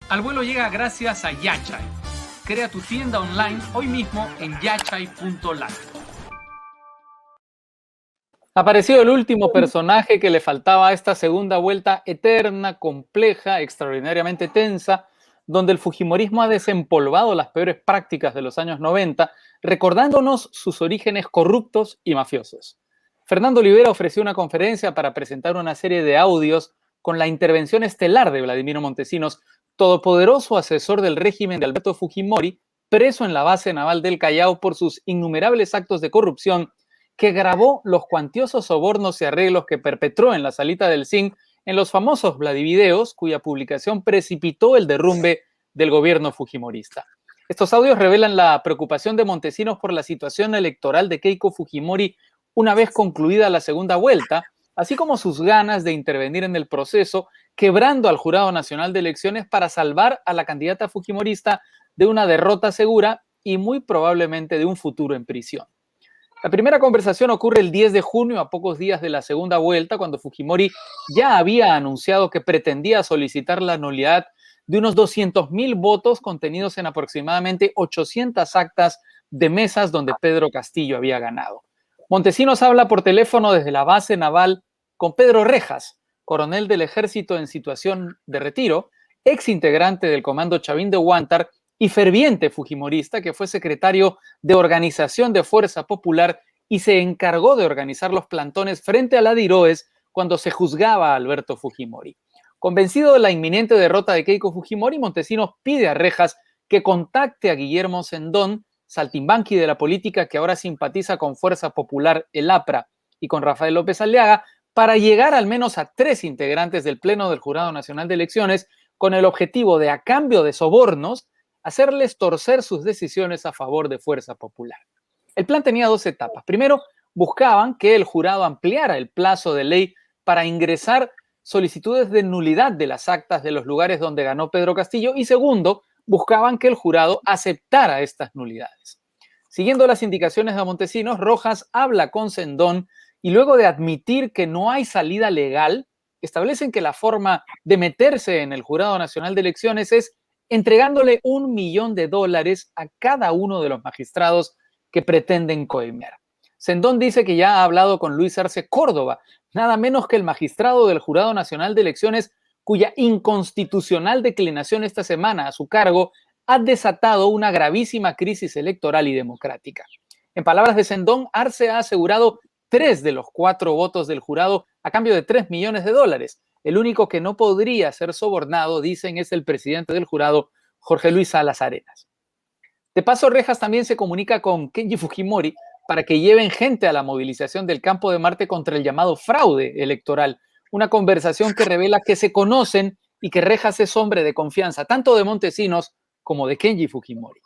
Al vuelo llega gracias a Yachai. Crea tu tienda online hoy mismo en yachai.lat. Apareció el último personaje que le faltaba a esta segunda vuelta eterna, compleja, extraordinariamente tensa, donde el fujimorismo ha desempolvado las peores prácticas de los años 90, recordándonos sus orígenes corruptos y mafiosos. Fernando Olivera ofreció una conferencia para presentar una serie de audios con la intervención estelar de Vladimiro Montesinos, todopoderoso asesor del régimen de Alberto Fujimori, preso en la base naval del Callao por sus innumerables actos de corrupción, que grabó los cuantiosos sobornos y arreglos que perpetró en la salita del zinc en los famosos Vladivideos, cuya publicación precipitó el derrumbe del gobierno fujimorista. Estos audios revelan la preocupación de Montesinos por la situación electoral de Keiko Fujimori una vez concluida la segunda vuelta, así como sus ganas de intervenir en el proceso, quebrando al Jurado Nacional de Elecciones para salvar a la candidata fujimorista de una derrota segura y muy probablemente de un futuro en prisión. La primera conversación ocurre el 10 de junio, a pocos días de la segunda vuelta, cuando Fujimori ya había anunciado que pretendía solicitar la nulidad de unos 200.000 votos contenidos en aproximadamente 800 actas de mesas donde Pedro Castillo había ganado. Montesinos habla por teléfono desde la base naval con Pedro Rejas, coronel del ejército en situación de retiro, ex integrante del comando Chavín de Huántar y ferviente fujimorista, que fue secretario de Organización de Fuerza Popular y se encargó de organizar los plantones frente a la DIROES cuando se juzgaba a Alberto Fujimori. Convencido de la inminente derrota de Keiko Fujimori, Montesinos pide a Rejas que contacte a Guillermo Sendón, saltimbanqui de la política que ahora simpatiza con Fuerza Popular, el APRA, y con Rafael López Aliaga, para llegar al menos a 3 integrantes del Pleno del Jurado Nacional de Elecciones con el objetivo de, a cambio de sobornos, hacerles torcer sus decisiones a favor de Fuerza Popular. El plan tenía 2 etapas. Primero, buscaban que el jurado ampliara el plazo de ley para ingresar solicitudes de nulidad de las actas de los lugares donde ganó Pedro Castillo y segundo, buscaban que el jurado aceptara estas nulidades. Siguiendo las indicaciones de Montesinos, Rojas habla con Sendón y luego de admitir que no hay salida legal, establecen que la forma de meterse en el Jurado Nacional de Elecciones es entregándole $1 millón a cada uno de los magistrados que pretenden coimear. Sendón dice que ya ha hablado con Luis Arce Córdoba, nada menos que el magistrado del Jurado Nacional de Elecciones, cuya inconstitucional declinación esta semana a su cargo ha desatado una gravísima crisis electoral y democrática. En palabras de Sendón, Arce ha asegurado 3 de los 4 votos del jurado a cambio de $3 millones. El único que no podría ser sobornado, dicen, es el presidente del jurado, Jorge Luis Salas Arenas. De paso, Rejas también se comunica con Kenji Fujimori para que lleven gente a la movilización del Campo de Marte contra el llamado fraude electoral, una conversación que revela que se conocen y que Rejas es hombre de confianza, tanto de Montesinos como de Kenji Fujimori.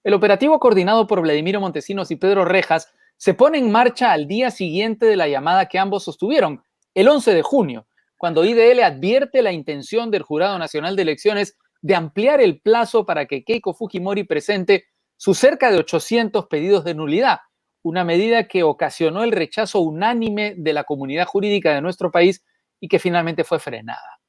El operativo coordinado por Vladimiro Montesinos y Pedro Rejas se pone en marcha al día siguiente de la llamada que ambos sostuvieron, el 11 de junio, cuando IDL advierte la intención del Jurado Nacional de Elecciones de ampliar el plazo para que Keiko Fujimori presente sus cerca de 800 pedidos de nulidad, una medida que ocasionó el rechazo unánime de la comunidad jurídica de nuestro país y que finalmente fue frenada.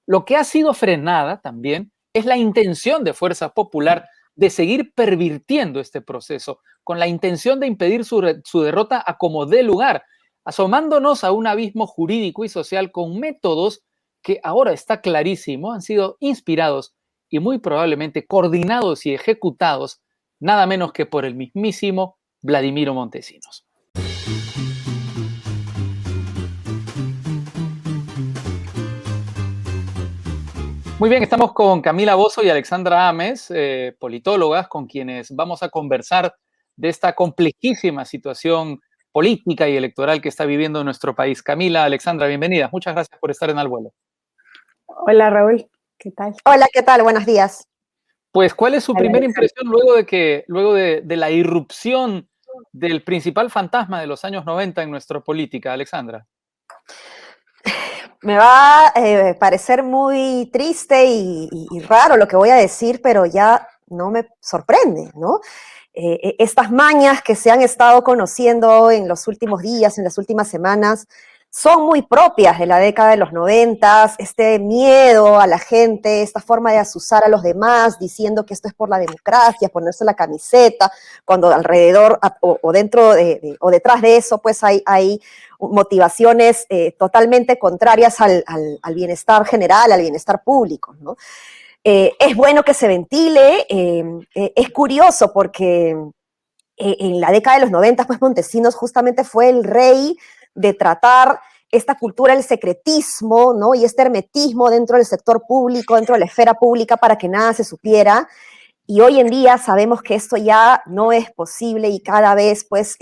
Lo que ha sido frenada también es la intención de Fuerza Popular de seguir pervirtiendo este proceso, con la intención de impedir su derrota a como dé lugar, asomándonos a un abismo jurídico y social con métodos que ahora está clarísimo han sido inspirados y muy probablemente coordinados y ejecutados nada menos que por el mismísimo Vladimiro Montesinos. Muy bien, estamos con Camila Bozzo y Alexandra Ames, politólogas, con quienes vamos a conversar de esta complejísima situación política y electoral que está viviendo nuestro país. Camila, Alexandra, bienvenidas. Muchas gracias por estar en Al Vuelo. Hola Raúl, ¿qué tal? Hola, ¿qué tal? Buenos días. Pues, ¿cuál es su Hola, primera Alexandra. impresión luego de la irrupción del principal fantasma de los años 90 en nuestra política, Alexandra? Me va a parecer muy triste y raro lo que voy a decir, pero ya no me sorprende, ¿no? Estas mañas que se han estado conociendo en los últimos días, en las últimas semanas, son muy propias de la década de los 90, este miedo a la gente, esta forma de asusar a los demás, diciendo que esto es por la democracia, ponerse la camiseta, cuando alrededor o dentro o detrás de eso, pues hay motivaciones totalmente contrarias al bienestar general, al bienestar público, ¿no? Es bueno que se ventile, es curioso porque en la década de los 90, pues Montesinos justamente fue el rey de tratar esta cultura del secretismo, ¿no? Y este hermetismo dentro del sector público, dentro de la esfera pública, para que nada se supiera. Y hoy en día sabemos que esto ya no es posible y cada vez pues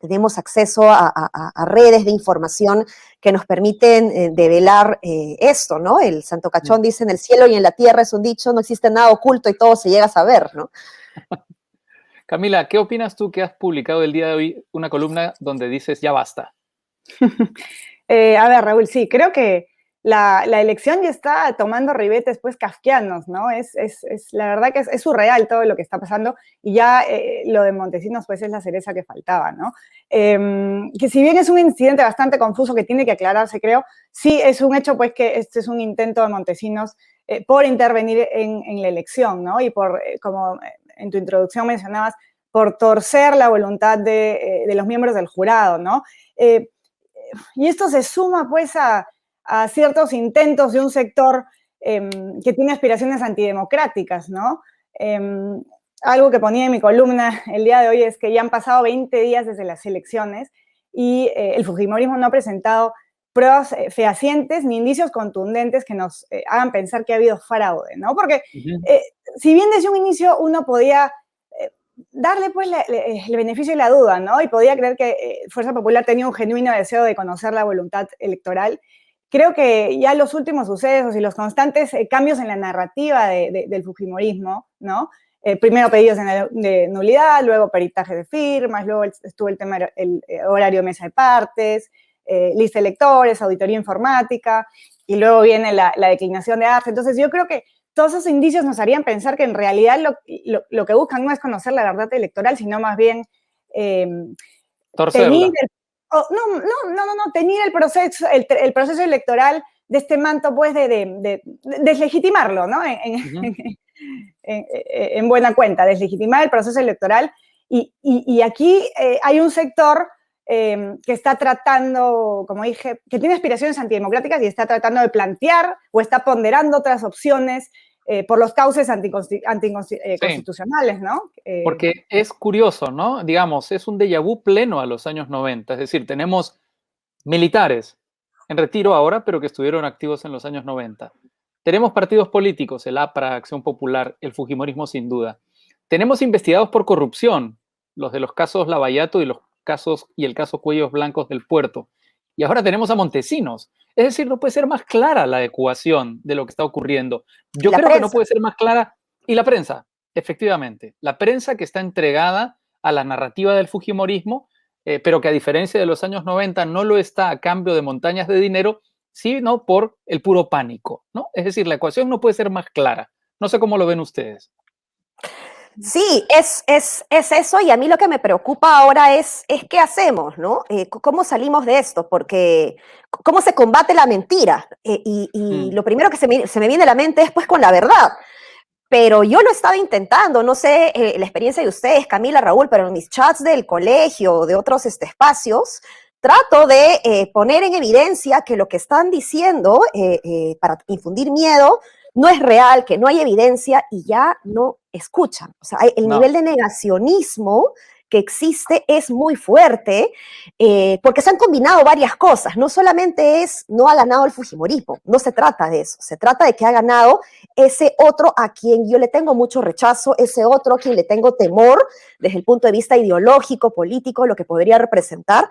tenemos acceso a redes de información que nos permiten develar esto, ¿no? El Santo Cachón dice: en el cielo y en la tierra, es un dicho, no existe nada oculto y todo se llega a saber, ¿no? Camila, ¿qué opinas tú que has publicado el día de hoy una columna donde dices ya basta? A ver, Raúl, sí, creo que la elección ya está tomando ribetes pues kafkianos, ¿no? La verdad que es surreal todo lo que está pasando y ya lo de Montesinos pues es la cereza que faltaba, ¿no? Que si bien es un incidente bastante confuso que tiene que aclararse, creo, sí es un hecho pues que este es un intento de Montesinos por intervenir en la elección, ¿no? Y por, como en tu introducción mencionabas, por torcer la voluntad de los miembros del jurado, ¿no? Y esto se suma pues a ciertos intentos de un sector que tiene aspiraciones antidemocráticas, ¿no? Algo que ponía en mi columna el día de hoy es que ya han pasado 20 días desde las elecciones y el fujimorismo no ha presentado pruebas fehacientes ni indicios contundentes que nos hagan pensar que ha habido fraude, ¿no? Porque si bien desde un inicio uno podía darle pues el beneficio de la duda, ¿no? Y podía creer que Fuerza Popular tenía un genuino deseo de conocer la voluntad electoral, creo que ya los últimos sucesos y los constantes cambios en la narrativa del fujimorismo, ¿no? Primero pedidos de nulidad, luego peritaje de firmas, luego estuvo el tema del horario de mesa de partes, lista de electores, auditoría informática, y luego viene la declinación de actas. Entonces yo creo que todos esos indicios nos harían pensar que en realidad lo que buscan no es conocer la verdad electoral, sino más bien torcerla. Teñir el proceso electoral de este manto, pues, de deslegitimarlo, ¿no? En buena cuenta, deslegitimar el proceso electoral. Y aquí hay un sector que está tratando, como dije, que tiene aspiraciones antidemocráticas y está tratando de plantear o está ponderando otras opciones por los cauces anticonstitucionales, ¿no? Porque es curioso, ¿no? Digamos, es un déjà vu pleno a los años 90. Es decir, tenemos militares en retiro ahora, pero que estuvieron activos en los años 90. Tenemos partidos políticos, el APRA, Acción Popular, el fujimorismo sin duda. Tenemos investigados por corrupción, los de los casos Lavallato y el caso Cuellos Blancos del Puerto. Y ahora tenemos a Montesinos. Es decir, no puede ser más clara la ecuación de lo que está ocurriendo. Yo creo que no puede ser más clara. Y la prensa, efectivamente. La prensa que está entregada a la narrativa del fujimorismo, pero que a diferencia de los años 90 no lo está a cambio de montañas de dinero, sino por el puro pánico, ¿no? Es decir, la ecuación no puede ser más clara. No sé cómo lo ven ustedes. Sí, es eso, y a mí lo que me preocupa ahora es qué hacemos, ¿no? ¿Cómo salimos de esto? Porque cómo se combate la mentira. Lo primero que se me viene a la mente es pues con la verdad. Pero yo lo estaba intentando, no sé la experiencia de ustedes, Camila, Raúl, pero en mis chats del colegio, de otros espacios, trato de poner en evidencia que lo que están diciendo para infundir miedo no es real, que no hay evidencia y ya no escuchan. O sea, el nivel de negacionismo que existe es muy fuerte, porque se han combinado varias cosas. No solamente es no ha ganado el fujimorismo, no se trata de eso, se trata de que ha ganado ese otro a quien yo le tengo mucho rechazo, ese otro a quien le tengo temor desde el punto de vista ideológico, político, lo que podría representar,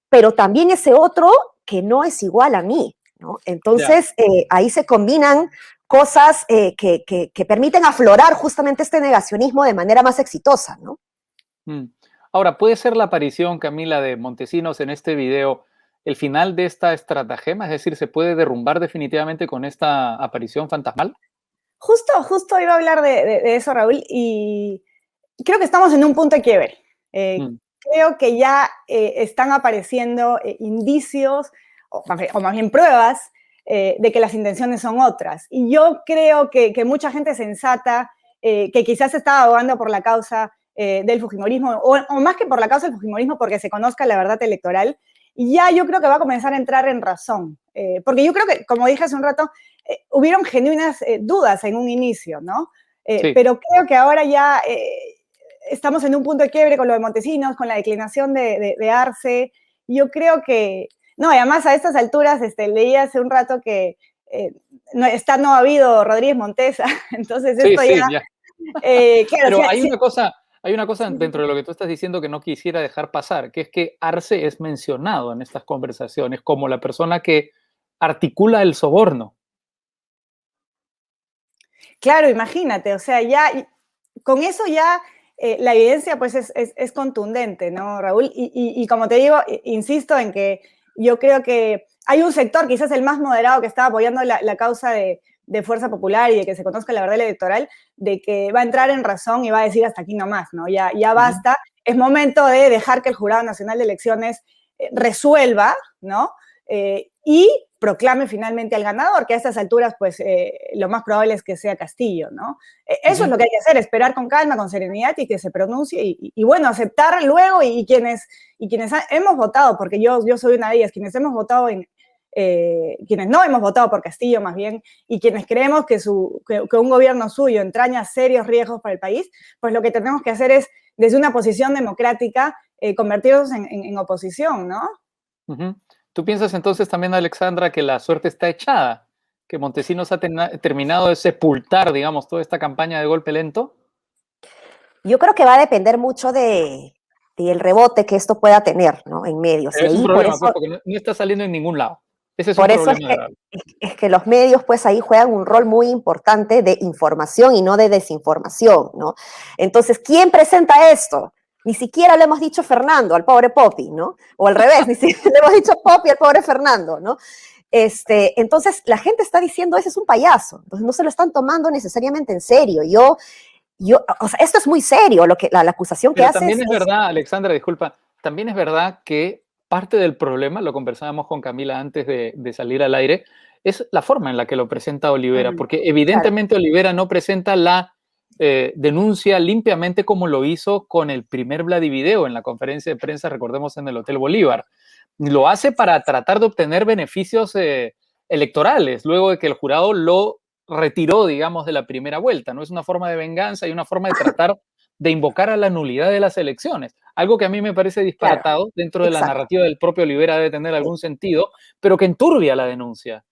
pero también ese otro que no es igual a mí, ¿no? Entonces, ahí se combinan cosas que permiten aflorar justamente este negacionismo de manera más exitosa, ¿no? Ahora, ¿puede ser la aparición, Camila, de Montesinos en este video el final de esta estratagema? Es decir, ¿se puede derrumbar definitivamente con esta aparición fantasmal? Justo iba a hablar de eso, Raúl, y creo que estamos en un punto de quiebre. Creo que ya están apareciendo indicios, o más bien pruebas, de que las intenciones son otras. Y yo creo que mucha gente sensata, que quizás estaba abogando por la causa del fujimorismo, o más que por la causa del fujimorismo, porque se conozca la verdad electoral, y ya yo creo que va a comenzar a entrar en razón. Porque yo creo que, como dije hace un rato, hubieron genuinas dudas en un inicio, ¿no? Sí. Pero creo que ahora ya estamos en un punto de quiebre con lo de Montesinos, con la declinación de Arce. Yo creo que, no, y además a estas alturas leí hace un rato que no ha habido Rodríguez Montesa, entonces esto ya. Claro, pero o sea, hay una cosa dentro de lo que tú estás diciendo que no quisiera dejar pasar, que es que Arce es mencionado en estas conversaciones como la persona que articula el soborno. Claro, imagínate, o sea, ya con eso ya la evidencia pues es contundente, ¿no, Raúl? Y como te digo, insisto en que yo creo que hay un sector, quizás el más moderado, que está apoyando la causa de Fuerza Popular y de que se conozca la verdad electoral, de que va a entrar en razón y va a decir hasta aquí nomás, ¿no? Ya basta, es momento de dejar que el Jurado Nacional de Elecciones resuelva, ¿no? Y proclame finalmente al ganador, que a estas alturas, pues, lo más probable es que sea Castillo, ¿no? Eso es lo que hay que hacer, esperar con calma, con serenidad y que se pronuncie y bueno, aceptar luego y quienes hemos votado, porque yo soy una de ellas, quienes hemos votado quienes no hemos votado por Castillo más bien, y quienes creemos que un gobierno suyo entraña serios riesgos para el país, pues lo que tenemos que hacer es, desde una posición democrática, convertirnos en oposición, ¿no? ¿Tú piensas entonces también, Alexandra, que la suerte está echada? ¿Que Montesinos ha terminado de sepultar, digamos, toda esta campaña de golpe lento? Yo creo que va a depender mucho del rebote que esto pueda tener, ¿no? En medios. Es un problema, pues, porque no está saliendo en ningún lado. Ese es un problema. Es que los medios, pues, ahí juegan un rol muy importante de información y no de desinformación, ¿no? Entonces, ¿quién presenta esto? Ni siquiera le hemos dicho Fernando al pobre Poppy, ¿no? O al revés, ni siquiera le hemos dicho Poppy al pobre Fernando, ¿no? Entonces, la gente está diciendo, ese es un payaso. Entonces, no se lo están tomando necesariamente en serio. O sea, esto es muy serio, la acusación que hace. También es verdad, Alexandra, disculpa, también es verdad que parte del problema, lo conversábamos con Camila antes de salir al aire, es la forma en la que lo presenta Olivera, porque evidentemente Olivera no presenta la denuncia limpiamente como lo hizo con el primer Vladivideo en la conferencia de prensa, recordemos, en el Hotel Bolívar. Lo hace para tratar de obtener beneficios electorales, luego de que el jurado lo retiró, digamos, de la primera vuelta. No es una forma de venganza y una forma de tratar de invocar a la nulidad de las elecciones. Algo que a mí me parece disparatado, dentro de la narrativa del propio Olivera debe tener algún sentido, pero que enturbia la denuncia.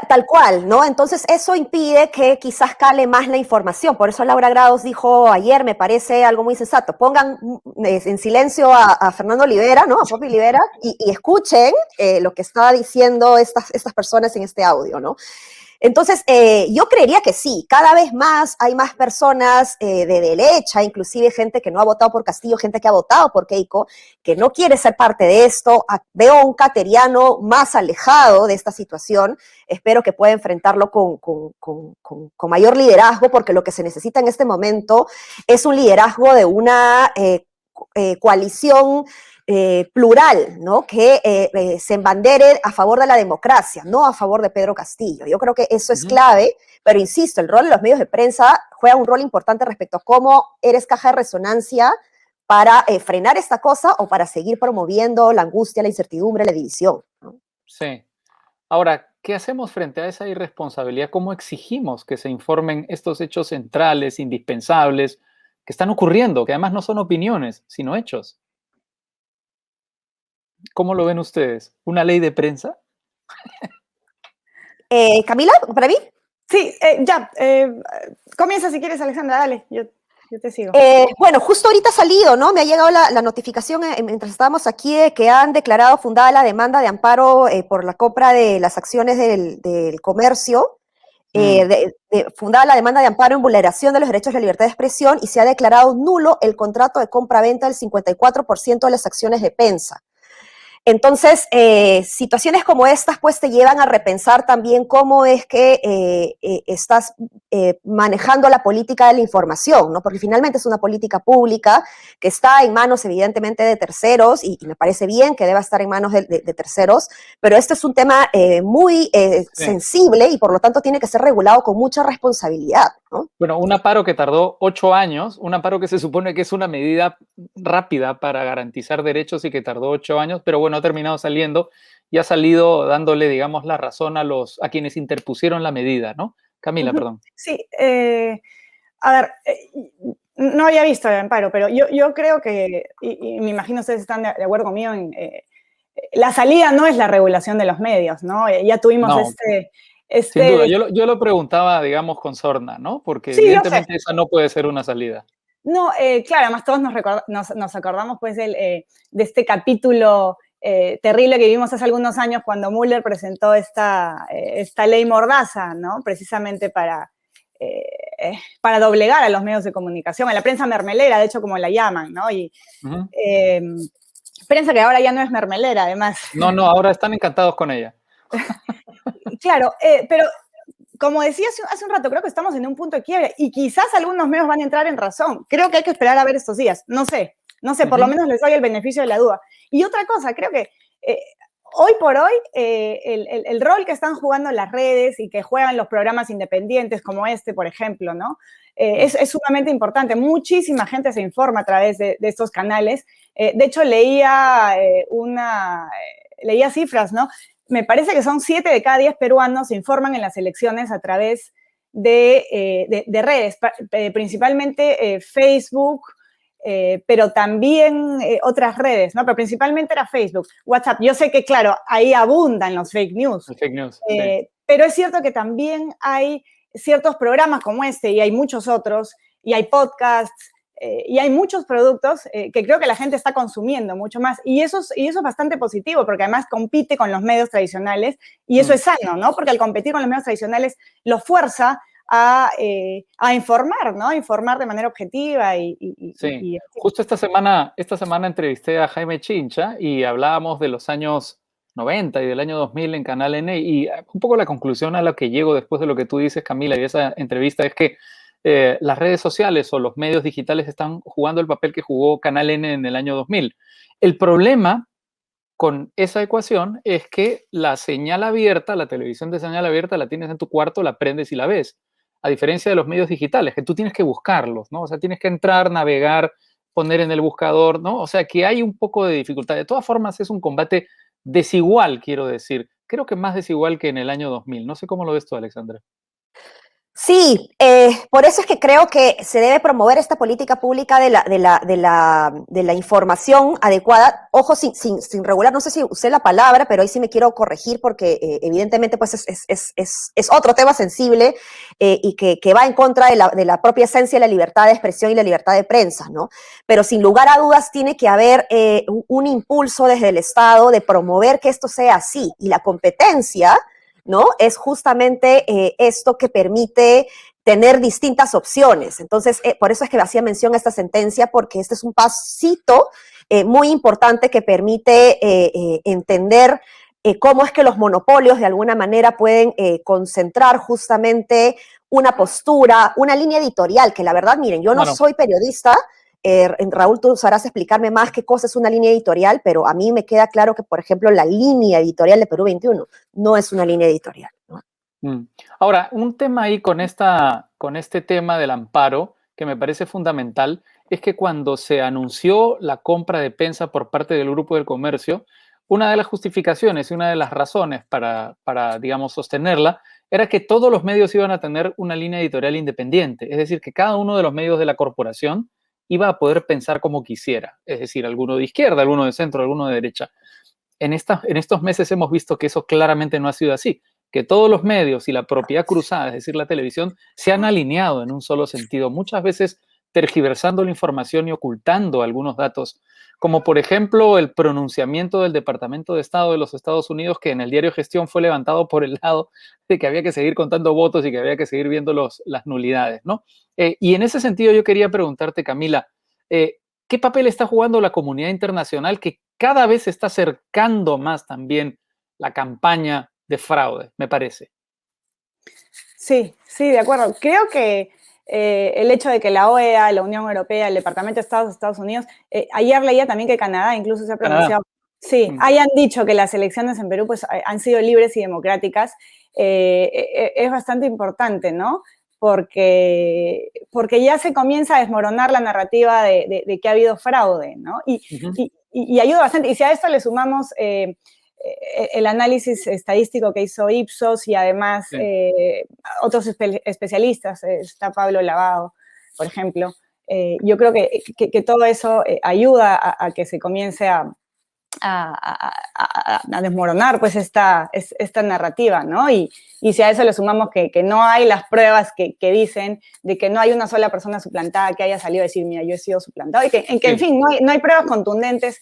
Tal cual, ¿no? Entonces eso impide que quizás cale más la información. Por eso Laura Grados dijo ayer, me parece algo muy sensato, pongan en silencio a Fernando Olivera, ¿no? A Poppy Olivera, y escuchen lo que está diciendo estas personas en este audio, ¿no? Entonces, yo creería que sí, cada vez más hay más personas de derecha, inclusive gente que no ha votado por Castillo, gente que ha votado por Keiko, que no quiere ser parte de esto. Veo a un cateriano más alejado de esta situación, espero que pueda enfrentarlo con mayor liderazgo, porque lo que se necesita en este momento es un liderazgo de una coalición plural, ¿no? Que se embandere a favor de la democracia, no a favor de Pedro Castillo. Yo creo que eso es clave, pero insisto, el rol de los medios de prensa juega un rol importante respecto a cómo eres caja de resonancia para frenar esta cosa o para seguir promoviendo la angustia, la incertidumbre, la división, ¿no? Sí. Ahora, ¿qué hacemos frente a esa irresponsabilidad? ¿Cómo exigimos que se informen estos hechos centrales, indispensables, que están ocurriendo, que además no son opiniones, sino hechos? ¿Cómo lo ven ustedes? ¿Una ley de prensa? Camila, para mí. Sí, ya. Comienza si quieres, Alexandra, dale, yo te sigo. Bueno, justo ahorita ha salido, ¿no? Me ha llegado la notificación mientras estábamos aquí de que han declarado fundada la demanda de amparo por la compra de las acciones del comercio, fundada la demanda de amparo en vulneración de los derechos de la libertad de expresión y se ha declarado nulo el contrato de compra-venta del 54% de las acciones de Pensa. Entonces, situaciones como estas pues te llevan a repensar también cómo es que estás manejando la política de la información, ¿no? Porque finalmente es una política pública que está en manos evidentemente de terceros y me parece bien que deba estar en manos de terceros, pero este es un tema muy sensible y por lo tanto tiene que ser regulado con mucha responsabilidad, ¿no? Bueno, un amparo que tardó 8 años, un amparo que se supone que es una medida rápida para garantizar derechos y que tardó 8 años, pero bueno, ha terminado saliendo y ha salido dándole, digamos, la razón a quienes interpusieron la medida, ¿no? Camila, perdón. Sí, a ver, no había visto el amparo, pero yo creo que, y me imagino ustedes están de acuerdo conmigo en la salida no es la regulación de los medios, ¿no? Ya tuvimos No, sin duda, yo lo preguntaba, digamos, con sorna, ¿no? Porque sí, evidentemente esa no puede ser una salida. No, claro, además todos nos acordamos pues de este capítulo terrible que vivimos hace algunos años cuando Mueller presentó esta ley Mordaza, ¿no? Precisamente para doblegar a los medios de comunicación, a la prensa mermelera, de hecho, como la llaman, ¿no? Y prensa que ahora ya no es mermelera, además. No, ahora están encantados con ella. Claro, pero como decía hace un rato, creo que estamos en un punto de quiebre y quizás algunos medios van a entrar en razón. Creo que hay que esperar a ver estos días. No sé, por lo menos les doy el beneficio de la duda. Y otra cosa, creo que hoy por hoy el rol que están jugando las redes y que juegan los programas independientes como este, por ejemplo, ¿no? Es sumamente importante. Muchísima gente se informa a través de estos canales. De hecho, leía cifras, ¿no? Me parece que son 7 de cada 10 peruanos se informan en las elecciones a través de redes, principalmente Facebook, pero también otras redes, ¿no? Pero principalmente era Facebook, WhatsApp. Yo sé que, claro, ahí abundan los fake news. Fake news, sí. Pero es cierto que también hay ciertos programas como este, y hay muchos otros, y hay podcasts, y hay muchos productos que creo que la gente está consumiendo mucho más. Y eso es bastante positivo, porque además compite con los medios tradicionales, y eso es sano, ¿no? Porque al competir con los medios tradicionales, los fuerza a informar, ¿no? Informar de manera objetiva Sí. Justo esta semana entrevisté a Jaime Chincha y hablábamos de los años 90 y del año 2000 en Canal N, y un poco la conclusión a la que llego después de lo que tú dices, Camila, y esa entrevista es que las redes sociales o los medios digitales están jugando el papel que jugó Canal N en el año 2000. El problema con esa ecuación es que la señal abierta, la televisión de señal abierta, la tienes en tu cuarto, la prendes y la ves. A diferencia de los medios digitales, que tú tienes que buscarlos, ¿no? O sea, tienes que entrar, navegar, poner en el buscador, ¿no? O sea, que hay un poco de dificultad. De todas formas, es un combate desigual, quiero decir. Creo que más desigual que en el año 2000. No sé cómo lo ves tú, Alexandra. Sí, por eso es que creo que se debe promover esta política pública de la información adecuada. Ojo, sin regular, no sé si usé la palabra, pero ahí sí me quiero corregir porque evidentemente pues es otro tema sensible y que va en contra de la propia esencia de la libertad de expresión y la libertad de prensa, ¿no? Pero sin lugar a dudas tiene que haber un impulso desde el Estado de promover que esto sea así, y la competencia, ¿no? Es justamente esto que permite tener distintas opciones. Entonces, por eso es que hacía mención a esta sentencia, porque este es un pasito muy importante que permite entender cómo es que los monopolios de alguna manera pueden concentrar justamente una postura, una línea editorial, que la verdad, miren, yo no soy periodista. Raúl, tú sabrás explicarme más qué cosa es una línea editorial, pero a mí me queda claro que, por ejemplo, la línea editorial de Perú 21 no es una línea editorial, ¿no? Ahora, un tema ahí con este tema del amparo que me parece fundamental es que cuando se anunció la compra de Pensa por parte del Grupo del Comercio, una de las justificaciones y una de las razones para, digamos, sostenerla era que todos los medios iban a tener una línea editorial independiente, es decir, que cada uno de los medios de la corporación iba a poder pensar como quisiera, es decir, alguno de izquierda, alguno de centro, alguno de derecha. En estos meses hemos visto que eso claramente no ha sido así, que todos los medios y la propiedad cruzada, es decir, la televisión, se han alineado en un solo sentido, muchas veces tergiversando la información y ocultando algunos datos, como por ejemplo el pronunciamiento del Departamento de Estado de los Estados Unidos, que en el diario Gestión fue levantado por el lado de que había que seguir contando votos y que había que seguir viendo las nulidades, ¿no? Y en ese sentido yo quería preguntarte, Camila, ¿qué papel está jugando la comunidad internacional que cada vez se está acercando más también la campaña de fraude, me parece? Sí, sí, de acuerdo. Creo que el hecho de que la OEA, la Unión Europea, el Departamento de Estado de Estados Unidos, ayer leía también que Canadá incluso se ha pronunciado, sí, hayan dicho que las elecciones en Perú pues, han sido libres y democráticas, es bastante importante, ¿no? Porque ya se comienza a desmoronar la narrativa de que ha habido fraude, ¿no? Y ayuda bastante. Y si a esto le sumamos el análisis estadístico que hizo Ipsos y además otros especialistas, está Pablo Lavado, por ejemplo, yo creo que todo eso ayuda a que se comience a desmoronar pues esta narrativa, ¿no? Y si a eso le sumamos que no hay las pruebas que dicen de que no hay una sola persona suplantada que haya salido a decir, mira, yo he sido suplantado, y que en fin, no hay pruebas contundentes,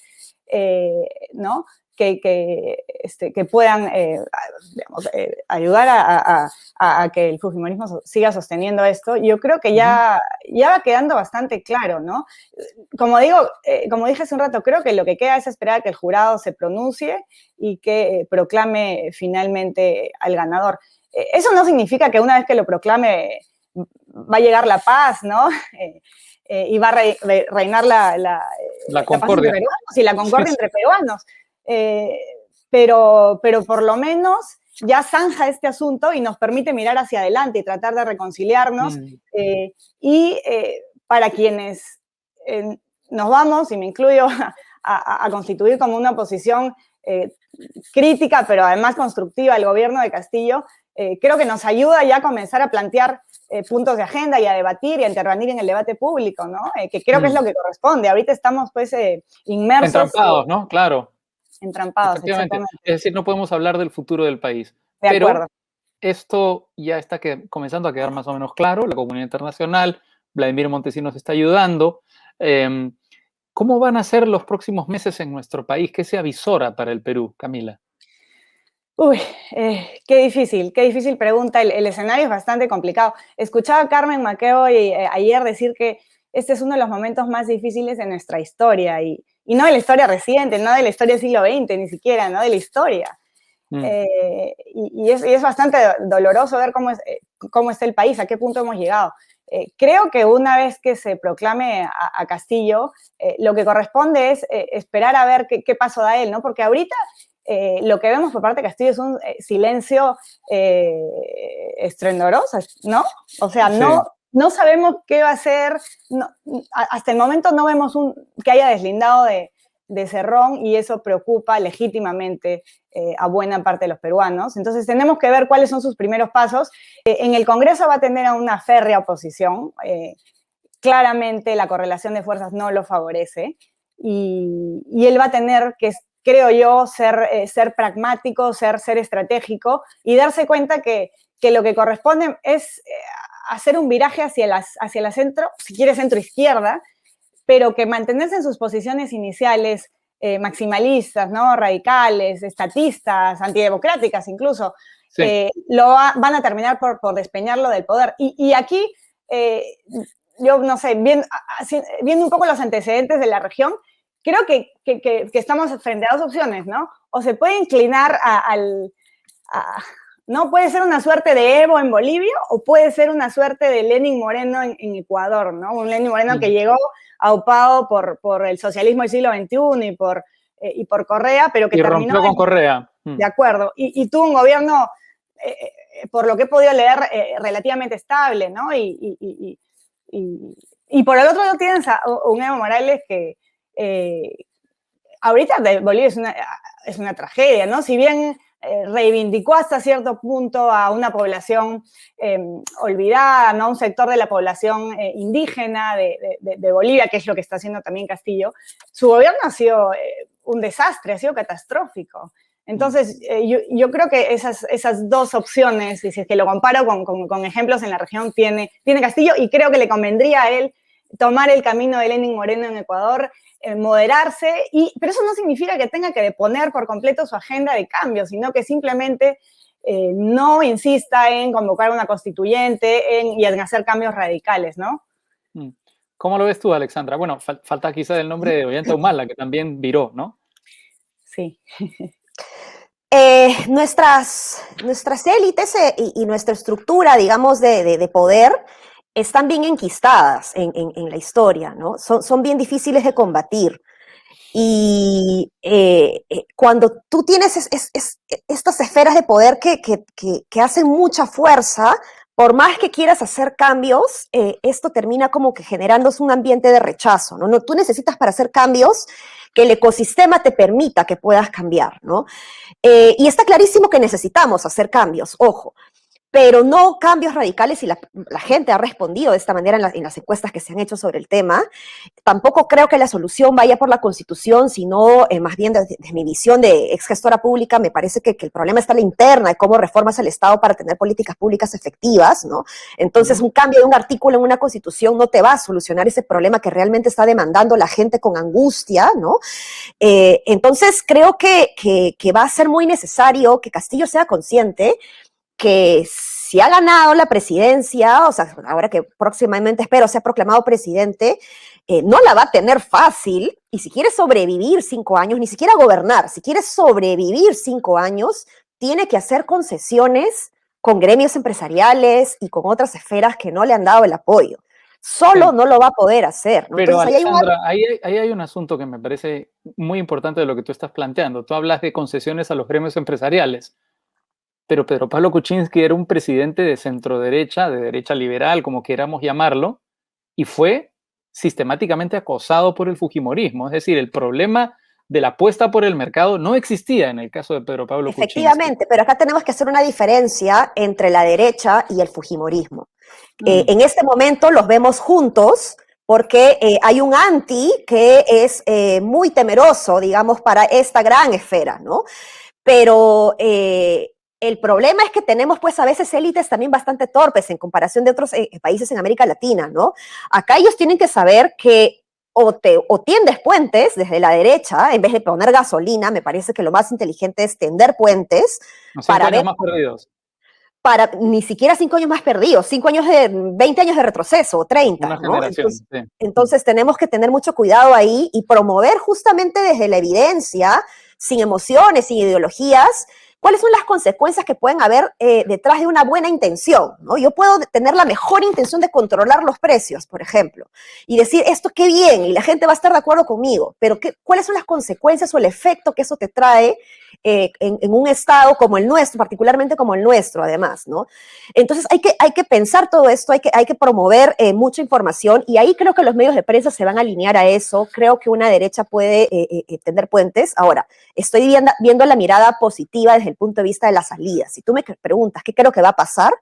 ¿no? Que puedan digamos, ayudar a que el fujimorismo siga sosteniendo esto, yo creo que ya va quedando bastante claro, ¿no? Como dije hace un rato, creo que lo que queda es esperar a que el jurado se pronuncie y que proclame finalmente al ganador. Eso no significa que una vez que lo proclame va a llegar la paz, ¿no? Y va a reinar la concordia. paz entre peruanos y la concordia entre peruanos. Pero por lo menos ya zanja este asunto y nos permite mirar hacia adelante y tratar de reconciliarnos. Para quienes nos vamos, y me incluyo, a constituir como una oposición crítica, pero además constructiva al gobierno de Castillo, creo que nos ayuda ya a comenzar a plantear puntos de agenda y a debatir y a intervenir en el debate público, ¿no? Que creo que es lo que corresponde. Ahorita estamos, pues, inmersos. Entrampados, ¿no? Claro. Entrampados, exactamente. Es decir, no podemos hablar del futuro del país. De acuerdo. Esto ya está comenzando a quedar más o menos claro. La comunidad internacional, Vladimir Montesinos está ayudando. ¿Cómo van a ser los próximos meses en nuestro país? ¿Qué se avisora para el Perú, Camila? Uy, qué difícil pregunta. El escenario es bastante complicado. Escuchaba a Carmen Maceo ayer decir que este es uno de los momentos más difíciles de nuestra historia, y no de la historia reciente, no de la historia del siglo XX, ni siquiera, no de la historia. Y es bastante doloroso ver cómo está el país, a qué punto hemos llegado. Creo que una vez que se proclame a Castillo, lo que corresponde es esperar a ver qué paso da él, ¿no? Porque ahorita lo que vemos por parte de Castillo es un silencio estruendoso, ¿no? O sea, no sabemos qué va a hacer, hasta el momento no vemos que haya deslindado de Cerrón, y eso preocupa legítimamente a buena parte de los peruanos. Entonces tenemos que ver cuáles son sus primeros pasos. En el Congreso va a tener a una férrea oposición. Claramente la correlación de fuerzas no lo favorece, y él va a tener que, creo yo, ser pragmático, ser estratégico y darse cuenta que lo que corresponde es hacer un viraje hacia la centro, si quiere centro-izquierda, pero que mantenerse en sus posiciones iniciales maximalistas, ¿no? Radicales, estatistas, antidemocráticas incluso, van a terminar por despeñarlo del poder. Y aquí, yo no sé, viendo un poco los antecedentes de la región, creo que estamos frente a dos opciones, ¿no? O se puede inclinar ¿no? Puede ser una suerte de Evo en Bolivia, o puede ser una suerte de Lenín Moreno en Ecuador, ¿no? Un Lenín Moreno que llegó aupado por el socialismo del siglo XXI y por Correa, pero que terminó... rompió con Correa. De acuerdo. Y tuvo un gobierno, por lo que he podido leer, relativamente estable, ¿no? Y por el otro lado tienes a un Evo Morales que ahorita Bolivia es una tragedia, ¿no? Si bien reivindicó hasta cierto punto a una población olvidada, ¿no? Un sector de la población indígena de Bolivia, que es lo que está haciendo también Castillo, su gobierno ha sido un desastre, ha sido catastrófico. Entonces, yo creo que esas dos opciones, y si es que lo comparo con ejemplos en la región, tiene Castillo, y creo que le convendría a él tomar el camino de Lenín Moreno en Ecuador, moderarse, pero eso no significa que tenga que deponer por completo su agenda de cambio, sino que simplemente no insista en convocar una constituyente y en hacer cambios radicales, ¿no? ¿Cómo lo ves tú, Alexandra? Bueno, falta quizá el nombre de Ollanta Humala, que también viró, ¿no? Sí. Nuestras élites y nuestra estructura, digamos, de poder están bien enquistadas en la historia, ¿no? Son bien difíciles de combatir. Y cuando tú tienes estas esferas de poder que hacen mucha fuerza, por más que quieras hacer cambios, esto termina como que generándose un ambiente de rechazo, ¿no? Tú necesitas para hacer cambios que el ecosistema te permita que puedas cambiar, ¿no? Y está clarísimo que necesitamos hacer cambios, ojo, pero no cambios radicales, y la gente ha respondido de esta manera en las encuestas que se han hecho sobre el tema. Tampoco creo que la solución vaya por la Constitución, sino más bien desde mi visión de ex gestora pública, me parece que el problema está en la interna, de cómo reformas el Estado para tener políticas públicas efectivas, ¿no? Entonces, un cambio de un artículo en una Constitución no te va a solucionar ese problema que realmente está demandando la gente con angustia, ¿no? Entonces, creo que va a ser muy necesario que Castillo sea consciente que si ha ganado la presidencia, o sea, ahora que próximamente espero sea proclamado presidente, no la va a tener fácil, y si quiere sobrevivir 5 años, ni siquiera gobernar, si quiere sobrevivir 5 años, tiene que hacer concesiones con gremios empresariales y con otras esferas que no le han dado el apoyo. Solo no lo va a poder hacer, ¿no? Pero entonces, Alexandra, ahí hay un asunto que me parece muy importante de lo que tú estás planteando. Tú hablas de concesiones a los gremios empresariales. Pero Pedro Pablo Kuczynski era un presidente de centro-derecha, de derecha liberal, como queramos llamarlo, y fue sistemáticamente acosado por el fujimorismo. Es decir, el problema de la apuesta por el mercado no existía en el caso de Pedro Pablo Kuczynski. Efectivamente, pero acá tenemos que hacer una diferencia entre la derecha y el fujimorismo. En este momento los vemos juntos, porque hay un anti que es muy temeroso, digamos, para esta gran esfera, ¿no? Pero el problema es que tenemos, pues, a veces élites también bastante torpes en comparación de otros países en América Latina, ¿no? Acá ellos tienen que saber que o tiendes puentes desde la derecha, en vez de poner gasolina. Me parece que lo más inteligente es tender puentes. Para ver más perdidos. Ni siquiera 5 años más perdidos, 20 años de retroceso, o 30, Una ¿no? generación, entonces tenemos que tener mucho cuidado ahí y promover justamente desde la evidencia, sin emociones, sin ideologías, cuáles son las consecuencias que pueden haber detrás de una buena intención, ¿no? Yo puedo tener la mejor intención de controlar los precios, por ejemplo, y decir, esto qué bien, y la gente va a estar de acuerdo conmigo, pero ¿cuáles son las consecuencias o el efecto que eso te trae en un estado como el nuestro, particularmente como el nuestro, además, ¿no? Entonces hay que pensar todo esto, hay que promover mucha información, y ahí creo que los medios de prensa se van a alinear a eso. Creo que una derecha puede tender puentes. Ahora, estoy viendo la mirada positiva desde el punto de vista de la salida. Si tú me preguntas qué creo que va a pasar,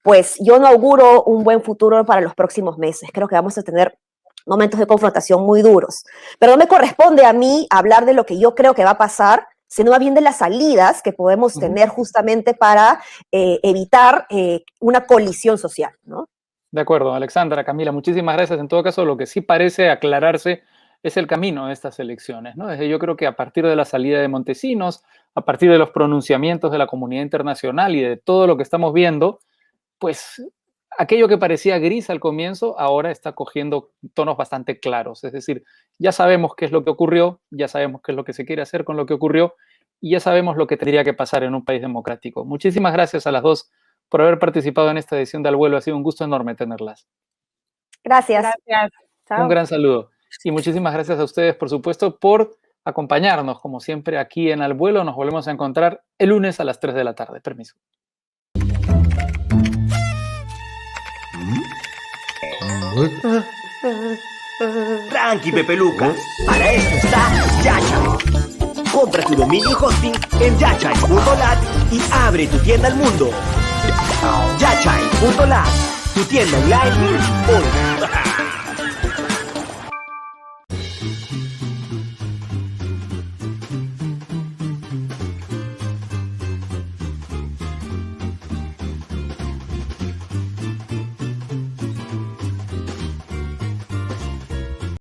pues yo no auguro un buen futuro para los próximos meses. Creo que vamos a tener momentos de confrontación muy duros, pero no me corresponde a mí hablar de lo que yo creo que va a pasar, sino más bien de las salidas que podemos tener justamente para evitar una colisión social, ¿no? De acuerdo, Alexandra, Camila, muchísimas gracias. En todo caso, lo que sí parece aclararse es el camino de estas elecciones, ¿no? Yo creo que a partir de la salida de Montesinos, a partir de los pronunciamientos de la comunidad internacional y de todo lo que estamos viendo, pues aquello que parecía gris al comienzo ahora está cogiendo tonos bastante claros. Es decir, ya sabemos qué es lo que ocurrió, ya sabemos qué es lo que se quiere hacer con lo que ocurrió, y ya sabemos lo que tendría que pasar en un país democrático. Muchísimas gracias a las dos por haber participado en esta edición de Al Vuelo. Ha sido un gusto enorme tenerlas. Gracias. Gracias. Chao. Un gran saludo. Y muchísimas gracias a ustedes, por supuesto, por acompañarnos, como siempre, aquí en Al Vuelo. Nos volvemos a encontrar el lunes a las 3 de la tarde. Permiso. Tranqui, Pepeluca. Para esto está Yachai. Compra tu dominio y hosting en yachai.lat y abre tu tienda al mundo. Yachai.lat, tu tienda online hoy.